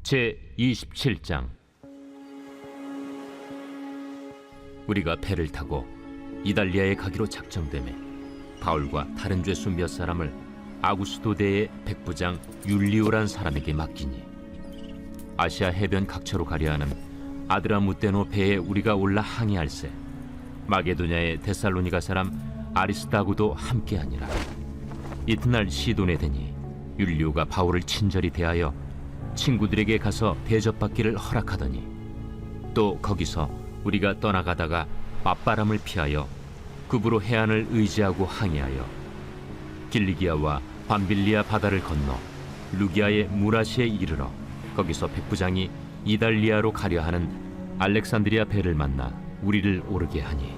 제27장. 우리가 배를 타고 이달리아에 가기로 작정되매 바울과 다른 죄수 몇 사람을 아구스도대의 백부장 율리오란 사람에게 맡기니, 아시아 해변 각처로 가려 하는 아드라무테노 배에 우리가 올라 항해할세 마게도냐의 데살로니가 사람 아리스다고도 함께하니라. 이튿날 시돈에 되니 율리오가 바울을 친절히 대하여 친구들에게 가서 대접받기를 허락하더니, 또 거기서 우리가 떠나가다가 맞바람을 피하여 급으로 해안을 의지하고 항해하여 길리기아와 밤빌리아 바다를 건너 루기아의 무라시에 이르러 거기서 백부장이 이달리아로 가려 하는 알렉산드리아 배를 만나 우리를 오르게 하니,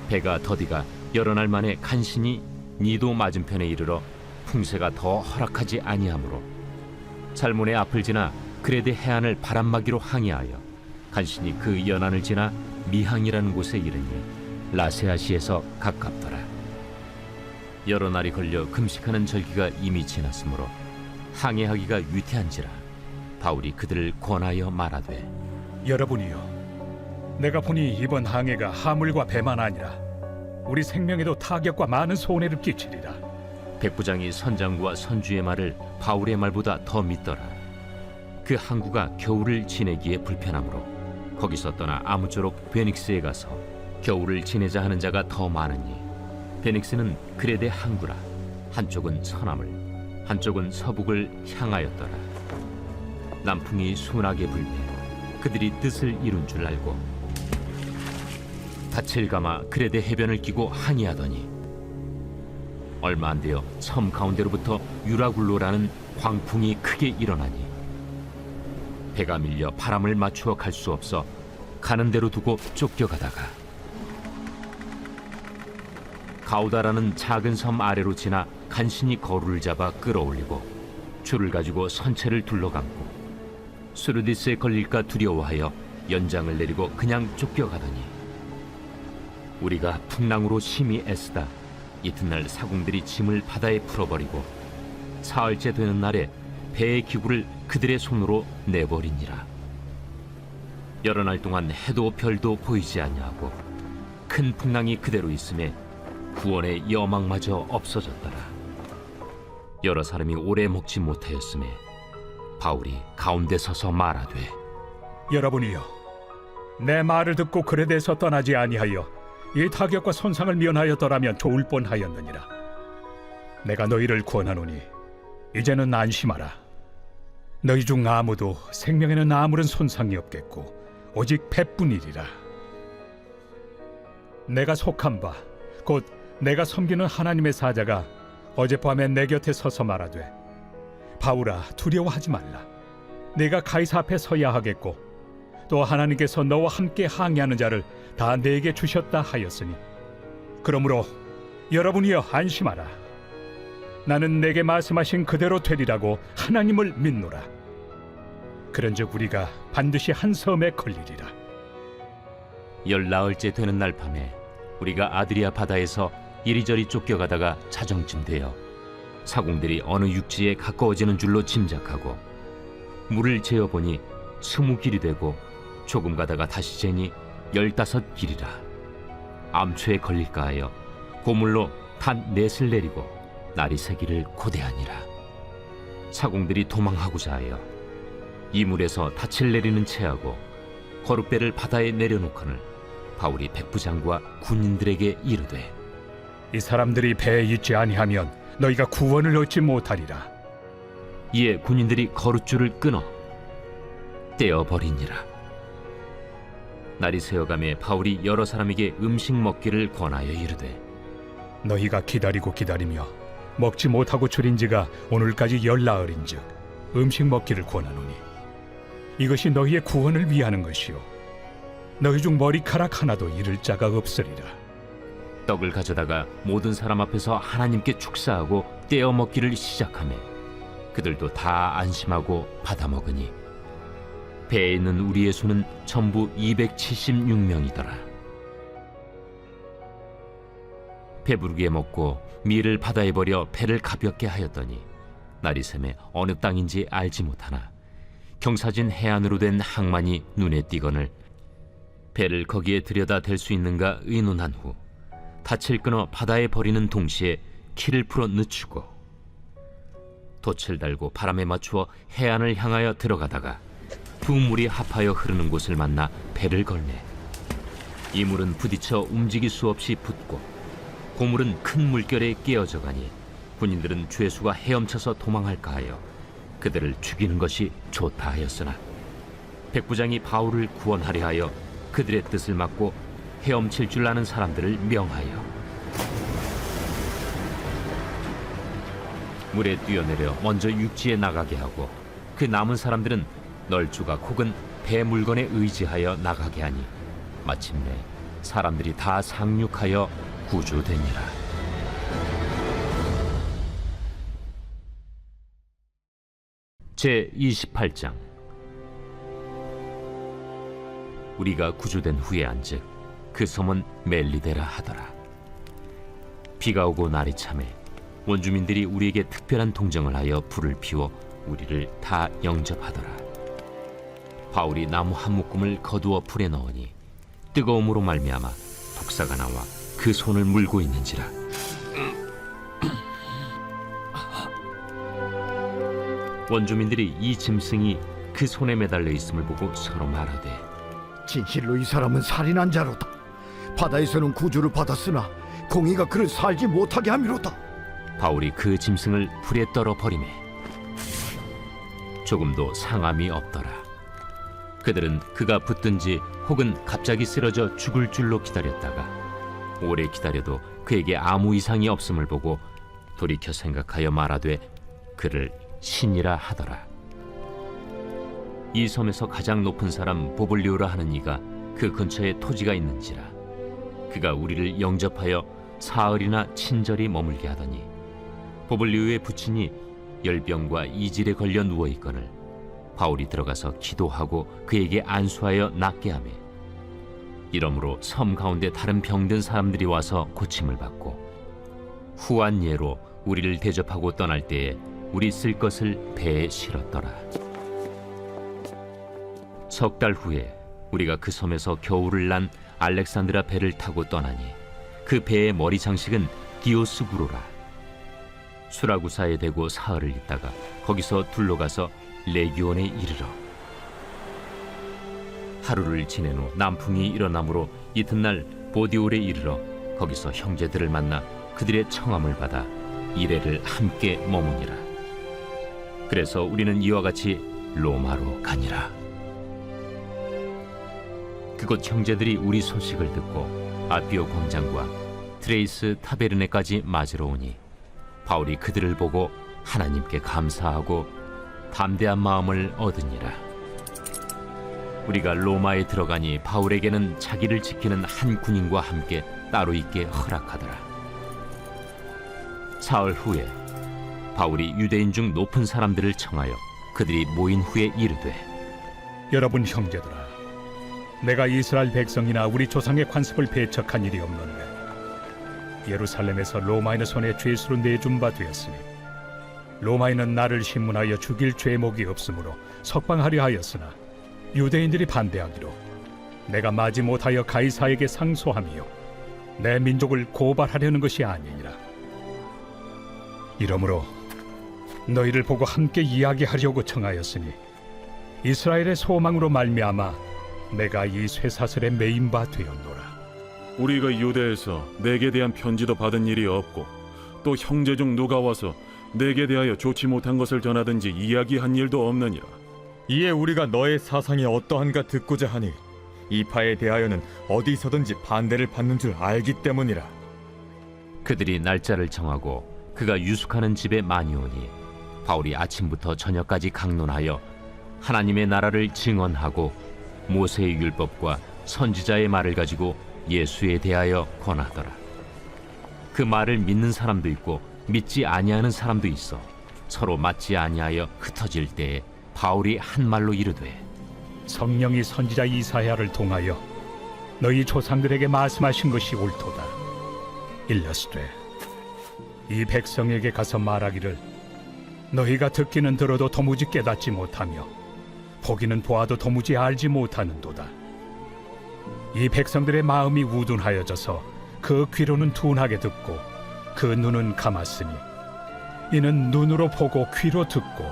배가 더디가 여러 날 만에 간신히 니도 맞은편에 이르러 풍세가 더 허락하지 아니하므로 살몬의 앞을 지나 그레데 해안을 바람막이로 항해하여 간신히 그 연안을 지나 미항이라는 곳에 이르니 라세아시에서 가깝더라. 여러 날이 걸려 금식하는 절기가 이미 지났으므로 항해하기가 위태한지라 바울이 그들을 권하여 말하되, 여러분이여, 내가 보니 이번 항해가 하물과 배만 아니라 우리 생명에도 타격과 많은 손해를 끼치리라. 백부장이 선장과 선주의 말을 바울의 말보다 더 믿더라. 그 항구가 겨울을 지내기에 불편하므로 거기서 떠나 아무쪼록 베닉스에 가서 겨울을 지내자 하는 자가 더 많으니, 베닉스는 그레데 항구라. 한쪽은 서남을, 한쪽은 서북을 향하였더라. 남풍이 순하게 불매 그들이 뜻을 이룬 줄 알고 닻을 감아 그레데 해변을 끼고 항해하더니, 얼마 안 되어 섬 가운데로부터 유라굴로라는 광풍이 크게 일어나니 배가 밀려 바람을 맞추어 갈 수 없어 가는 대로 두고 쫓겨가다가 가우다라는 작은 섬 아래로 지나 간신히 거루를 잡아 끌어올리고 줄을 가지고 선체를 둘러감고 수르디스에 걸릴까 두려워하여 연장을 내리고 그냥 쫓겨가더니, 우리가 풍랑으로 심히 애쓰다 이튿날 사공들이 짐을 바다에 풀어버리고 사흘째 되는 날에 배의 기구를 그들의 손으로 내버리니라. 여러 날 동안 해도 별도 보이지 아니하고 큰 풍랑이 그대로 있음에 구원의 여망마저 없어졌더라. 여러 사람이 오래 먹지 못하였음에 바울이 가운데 서서 말하되, 여러분이여, 내 말을 듣고 그레데에서 떠나지 아니하여 이 타격과 손상을 면하였더라면 좋을 뻔하였느니라. 내가 너희를 권하노니 이제는 안심하라. 너희 중 아무도 생명에는 아무런 손상이 없겠고 오직 배뿐이리라. 내가 속한 바 곧 내가 섬기는 하나님의 사자가 어젯밤에 내 곁에 서서 말하되, 바울아, 두려워하지 말라. 내가 가이사 앞에 서야 하겠고 또 하나님께서 너와 함께 항해하는 자를 다 내게 주셨다 하였으니, 그러므로 여러분이여 안심하라. 나는 내게 말씀하신 그대로 되리라고 하나님을 믿노라. 그런즉 우리가 반드시 한 섬에 걸리리라. 열나흘째 되는 날 밤에 우리가 아드리아 바다에서 이리저리 쫓겨가다가 자정쯤 되어 사공들이 어느 육지에 가까워지는 줄로 짐작하고 물을 재어보니 20길이 되고 조금 가다가 다시 재니 15길이라. 암초에 걸릴까 하여 고물로 단 넷을 내리고 날이 새기를 고대하니라. 사공들이 도망하고자 하여 이물에서 닻을 내리는 채하고 거룻배를 바다에 내려놓거늘 바울이 백부장과 군인들에게 이르되, 이 사람들이 배에 있지 아니하면 너희가 구원을 얻지 못하리라. 이에 군인들이 거룻줄을 끊어 떼어버리니라. 날이 새어가매 바울이 여러 사람에게 음식 먹기를 권하여 이르되, 너희가 기다리고 기다리며 먹지 못하고 줄인 지가 오늘까지 열나흘인즉 음식 먹기를 권하노니 이것이 너희의 구원을 위하는 것이요 너희 중 머리카락 하나도 잃을 자가 없으리라. 떡을 가져다가 모든 사람 앞에서 하나님께 축사하고 떼어 먹기를 시작하매 그들도 다 안심하고 받아 먹으니 배에 있는 우리의 수는 전부 276명이더라. 배부르게 먹고 밀을 바다에 버려 배를 가볍게 하였더니 날이 새매 어느 땅인지 알지 못하나 경사진 해안으로 된 항만이 눈에 띄거늘 배를 거기에 들여다 댈 수 있는가 의논한 후 닻을 끊어 바다에 버리는 동시에 키를 풀어 늦추고 돛을 달고 바람에 맞추어 해안을 향하여 들어가다가 두 물이 합하여 흐르는 곳을 만나 배를 걸매 이 물은 부딪혀 움직일 수 없이 붙고 고물은 큰 물결에 깨어져 가니 군인들은 죄수가 헤엄쳐서 도망할까 하여 그들을 죽이는 것이 좋다 하였으나 백부장이 바울을 구원하려 하여 그들의 뜻을 막고 헤엄칠 줄 아는 사람들을 명하여 물에 뛰어내려 먼저 육지에 나가게 하고 그 남은 사람들은 널조각 혹은 배 물건에 의지하여 나가게 하니 마침내 사람들이 다 상륙하여 구조되니라. 제 28장. 우리가 구조된 후에 안즉 그 섬은 멜리데라 하더라. 비가 오고 날이 참에 원주민들이 우리에게 특별한 동정을 하여 불을 피워 우리를 다 영접하더라. 바울이 나무 한 묶음을 거두어 불에 넣으니 뜨거움으로 말미암아 독사가 나와 그 손을 물고 있는지라. 원주민들이 이 짐승이 그 손에 매달려 있음을 보고 서로 말하되 진실로 이 사람은 살인한 자로다. 바다에서는 구주를 받았으나 공의가 그를 살지 못하게 함이로다. 바울이 그 짐승을 불에 떨어 버리매 조금도 상함이 없더라. 그들은 그가 붙든지 혹은 갑자기 쓰러져 죽을 줄로 기다렸다가 오래 기다려도 그에게 아무 이상이 없음을 보고 돌이켜 생각하여 말하되 그를 신이라 하더라. 이 섬에서 가장 높은 사람 보블리오라 하는 이가 그 근처에 토지가 있는지라. 그가 우리를 영접하여 사흘이나 친절히 머물게 하더니 보블리오의 부친이 열병과 이질에 걸려 누워 있거늘 바울이 들어가서 기도하고 그에게 안수하여 낫게 하매 이러므로 섬 가운데 다른 병든 사람들이 와서 고침을 받고 후한 예로 우리를 대접하고 떠날 때에 우리 쓸 것을 배에 실었더라. 석 달 후에 우리가 그 섬에서 겨울을 난 알렉산드라 배를 타고 떠나니 그 배의 머리 장식은 디오스구로라. 수라구사에 대고 사흘을 있다가 거기서 둘러가서 레기온에 이르러 하루를 지낸 후 남풍이 일어나므로 이튿날 보디올에 이르러 거기서 형제들을 만나 그들의 청함을 받아 이레를 함께 머무니라. 그래서 우리는 이와 같이 로마로 가니라. 그곳 형제들이 우리 소식을 듣고 아피오 광장과 트레이스 타베르네까지 맞으러 오니 바울이 그들을 보고 하나님께 감사하고 담대한 마음을 얻으니라. 우리가 로마에 들어가니 바울에게는 자기를 지키는 한 군인과 함께 따로 있게 허락하더라. 사흘 후에 바울이 유대인 중 높은 사람들을 청하여 그들이 모인 후에 이르되 여러분 형제들아, 내가 이스라엘 백성이나 우리 조상의 관습을 배척한 일이 없는데 예루살렘에서 로마인의 손에 죄수로 내준 바 되었으니 로마인은 나를 신문하여 죽일 죄목이 없으므로 석방하려 하였으나 유대인들이 반대하기로 내가 마지 못하여 가이사에게 상소하며 내 민족을 고발하려는 것이 아니니라. 이러므로 너희를 보고 함께 이야기하려고 청하였으니 이스라엘의 소망으로 말미암아 내가 이 쇠사슬에 매인 바 되었노라. 우리가 유대에서 내게 대한 편지도 받은 일이 없고 또 형제 중 누가 와서 내게 대하여 좋지 못한 것을 전하든지 이야기한 일도 없느니라. 이에 우리가 너의 사상이 어떠한가 듣고자 하니 이 파에 대하여는 어디서든지 반대를 받는 줄 알기 때문이라. 그들이 날짜를 정하고 그가 유숙하는 집에 많이 오니 바울이 아침부터 저녁까지 강론하여 하나님의 나라를 증언하고 모세의 율법과 선지자의 말을 가지고 예수에 대하여 권하더라. 그 말을 믿는 사람도 있고 믿지 아니하는 사람도 있어 서로 맞지 아니하여 흩어질 때에 바울이 한 말로 이르되 성령이 선지자 이사야를 통하여 너희 조상들에게 말씀하신 것이 옳도다. 일러스되 이 백성에게 가서 말하기를 너희가 듣기는 들어도 도무지 깨닫지 못하며 보기는 보아도 도무지 알지 못하는도다. 이 백성들의 마음이 우둔하여져서 그 귀로는 둔하게 듣고 그 눈은 감았으니 이는 눈으로 보고 귀로 듣고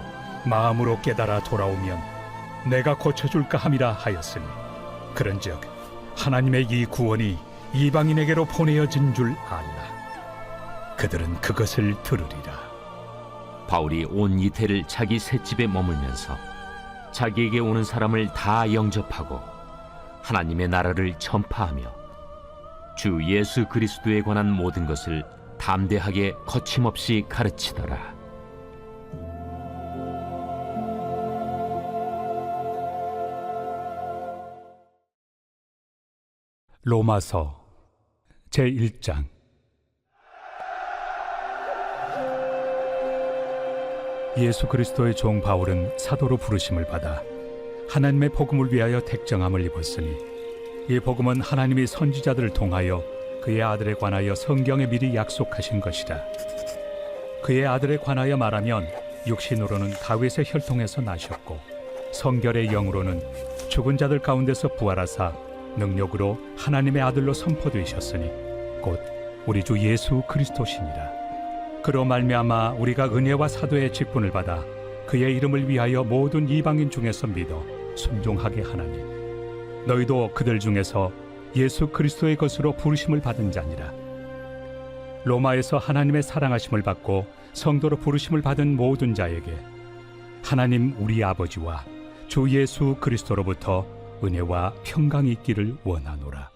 마음으로 깨달아 돌아오면 내가 고쳐줄까 함이라 하였으니 그런즉 하나님의 이 구원이 이방인에게로 보내어진 줄 알라. 그들은 그것을 들으리라. 바울이 온 이태를 자기 셋집에 머물면서 자기에게 오는 사람을 다 영접하고 하나님의 나라를 전파하며 주 예수 그리스도에 관한 모든 것을 담대하게 거침없이 가르치더라. 로마서 제1장. 예수 그리스도의 종 바울은 사도로 부르심을 받아 하나님의 복음을 위하여 택정함을 입었으니 이 복음은 하나님이 선지자들을 통하여 그의 아들에 관하여 성경에 미리 약속하신 것이라. 그의 아들에 관하여 말하면 육신으로는 다윗의 혈통에서 나셨고 성결의 영으로는 죽은 자들 가운데서 부활하사 능력으로 하나님의 아들로 선포되셨으니 곧 우리 주 예수 그리스도시니라. 그로 말미암아 우리가 은혜와 사도의 직분을 받아 그의 이름을 위하여 모든 이방인 중에서 믿어 순종하게 하나니 너희도 그들 중에서 예수 그리스도의 것으로 부르심을 받은 자니라. 로마에서 하나님의 사랑하심을 받고 성도로 부르심을 받은 모든 자에게 하나님 우리 아버지와 주 예수 그리스도로부터 은혜와 평강이 있기를 원하노라.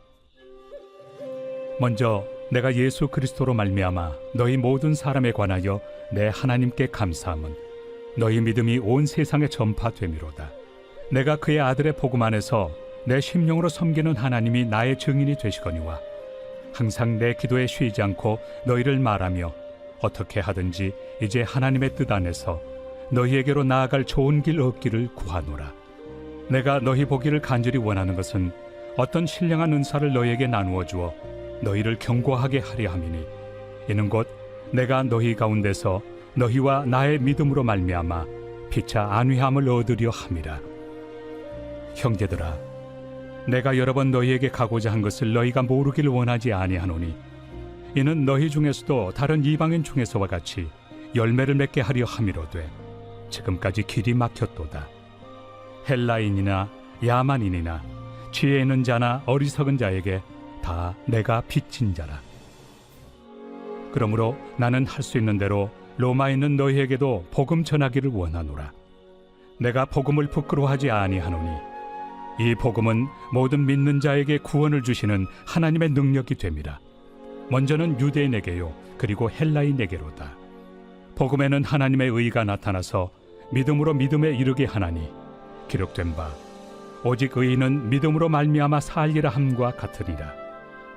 먼저 내가 예수 그리스도로 말미암아 너희 모든 사람에 관하여 내 하나님께 감사함은 너희 믿음이 온 세상에 전파됨이로다. 내가 그의 아들의 복음 안에서 내 심령으로 섬기는 하나님이 나의 증인이 되시거니와 항상 내 기도에 쉬지 않고 너희를 말하며 어떻게 하든지 이제 하나님의 뜻 안에서 너희에게로 나아갈 좋은 길 얻기를 구하노라. 내가 너희 보기를 간절히 원하는 것은 어떤 신령한 은사를 너희에게 나누어 주어 너희를 견고하게 하려 함이니 이는 곧 내가 너희 가운데서 너희와 나의 믿음으로 말미암아 피차 안위함을 얻으려 함이라. 형제들아, 내가 여러 번 너희에게 가고자 한 것을 너희가 모르기를 원하지 아니하노니 이는 너희 중에서도 다른 이방인 중에서와 같이 열매를 맺게 하려 함이로되 지금까지 길이 막혔도다. 헬라인이나 야만인이나 지혜 있는 자나 어리석은 자에게 다 내가 빚진 자라. 그러므로 나는 할 수 있는 대로 로마에 있는 너희에게도 복음 전하기를 원하노라. 내가 복음을 부끄러워하지 아니하노니 이 복음은 모든 믿는 자에게 구원을 주시는 하나님의 능력이 됨이라. 먼저는 유대인에게요 그리고 헬라인에게로다. 복음에는 하나님의 의가 나타나서 믿음으로 믿음에 이르게 하나니 기록된 바 오직 의인은 믿음으로 말미암아 살리라 함과 같으리라.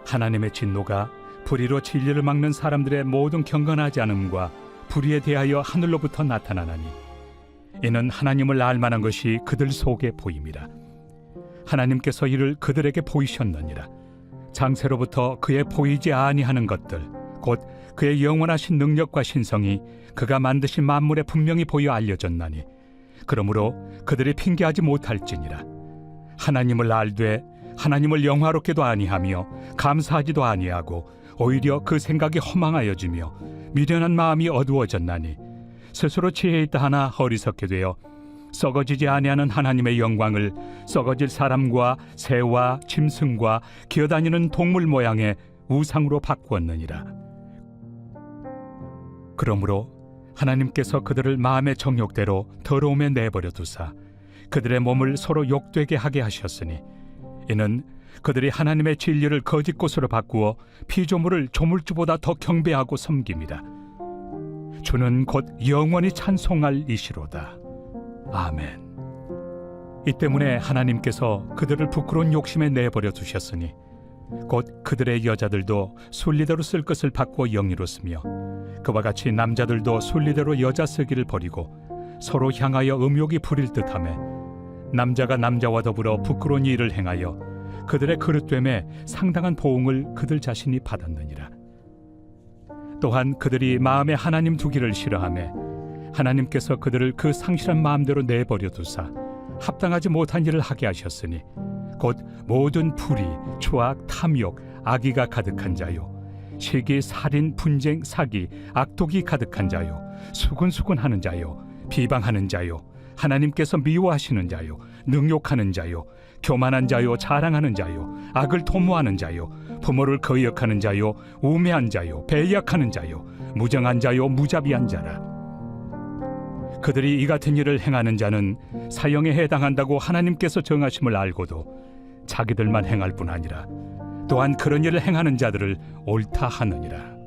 하나님의 진노가 불의로 진리를 막는 사람들의 모든 경건하지 않음과 불의에 대하여 하늘로부터 나타나나니 이는 하나님을 알만한 것이 그들 속에 보임이라. 하나님께서 이를 그들에게 보이셨느니라. 장세로부터 그의 보이지 아니하는 것들 곧 그의 영원하신 능력과 신성이 그가 만드신 만물에 분명히 보여 알려졌나니 그러므로 그들이 핑계하지 못할지니라. 하나님을 알되 하나님을 영화롭게도 아니하며 감사하지도 아니하고 오히려 그 생각이 허망하여지며 미련한 마음이 어두워졌나니 스스로 지혜 있다 하나 어리석게 되어 썩어지지 아니하는 하나님의 영광을 썩어질 사람과 새와 짐승과 기어다니는 동물 모양의 우상으로 바꾸었느니라. 그러므로 하나님께서 그들을 마음의 정욕대로 더러움에 내버려 두사 그들의 몸을 서로 욕되게 하게 하셨으니 이는 그들이 하나님의 진리를 거짓 것으로 바꾸어 피조물을 조물주보다 더 경배하고 섬깁니다. 주는 곧 영원히 찬송할 이시로다. 아멘. 이 때문에 하나님께서 그들을 부끄러운 욕심에 내버려 두셨으니 곧 그들의 여자들도 순리대로 쓸 것을 바꾸어 영리로 쓰며 그와 같이 남자들도 순리대로 여자 쓰기를 버리고 서로 향하여 음욕이 부릴 듯하며 남자가 남자와 더불어 부끄러운 일을 행하여 그들의 그릇됨에 상당한 보응을 그들 자신이 받았느니라. 또한 그들이 마음에 하나님 두기를 싫어하며 하나님께서 그들을 그 상실한 마음대로 내버려 두사 합당하지 못한 일을 하게 하셨으니 곧 모든 불의, 추악, 탐욕, 악의가 가득한 자요, 시기, 살인, 분쟁, 사기, 악독이 가득한 자요, 수군수군하는 자요, 비방하는 자요, 하나님께서 미워하시는 자요, 능욕하는 자요, 교만한 자요, 자랑하는 자요, 악을 도모하는 자요, 부모를 거역하는 자요, 우매한 자요, 배약하는 자요, 무정한 자요, 무자비한 자라. 그들이 이 같은 일을 행하는 자는 사형에 해당한다고 하나님께서 정하심을 알고도 자기들만 행할 뿐 아니라 또한 그런 일을 행하는 자들을 옳다 하느니라.